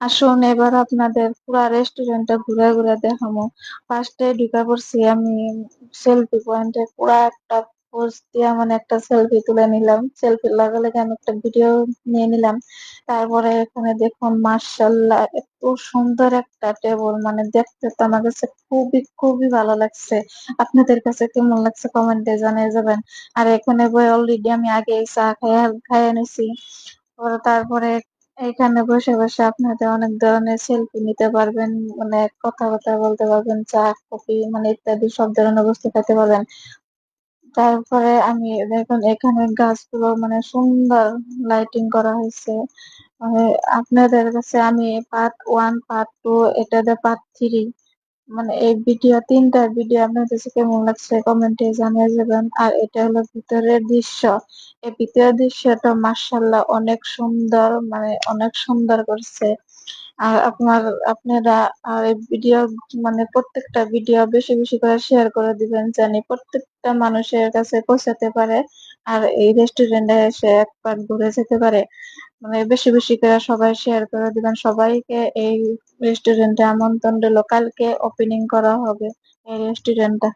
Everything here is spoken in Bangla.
আসুন এবার আপনাদের পুরা রেস্টুরেন্টটা ঘুরে ঘুরে দেখামো। ফার্স্টে ঢুকা পড়ছি আমি সেলফি পয়েন্টে, পুরা একটা পোজ দিয়া মানে একটা সেলফি তুলে নিলাম। সেলফি লাগালে আমি একটা ভিডিও নিয়ে নিলাম। তারপরে এখানে দেখুন, মার্শাল্লাহ, এত সুন্দর একটা টেবল, মানে দেখতে তো আমার কাছে খুবই খুবই ভালো লাগছে। আপনাদের কাছে কেমন লাগছে কমেন্টে জানিয়ে যাবেন। আর এখানে বই অলরেডি আমি আগে চা খাইয়া খাইয়া নিছি। তারপরে এখানে বসে বসে আপনাদের অনেক ধরনের সেলফি নিতে পারবেন, মানে কথাবার্তা বলতে পারবেন, চা কফি মানে ইত্যাদি সব ধরনের বস্তু খেতে পারবেন। তারপরে আমি দেখুন এখানে গাছগুলো মানে সুন্দর লাইটিং করা হয়েছে। মানে আপনাদের কাছে আমি পার্ট 1 পার্ট 2 এটাতে পার্ট 3, মানে এই ভিডিও, তিনটা ভিডিও আপনার কাছে কেমন লাগছে কমেন্টে জানিয়ে যাবেন। আর এটা হলো ভিতরের দৃশ্য। এই ভিতরের দৃশ্যটা মার্শাল্লাহ অনেক সুন্দর, মানে অনেক সুন্দর করছে। আর আপনারা আর এই ভিডিও, মানে প্রত্যেকটা ভিডিও বেশি বেশি করে শেয়ার করে দিবেন, জানি প্রত্যেকটা মানুষের কাছে পৌঁছাতে পারে। আর এই রেস্টুরেন্টে এসে একবার ঘুরে যেতে পারে। মানে বেশি বেশি করে সবাই শেয়ার করে দিবেন। সবাইকে এই রেস্টুরেন্টে আমন্ত্রণ রইলো, কালকে ওপেনিং করা হবে এই রেস্টুরেন্টটা।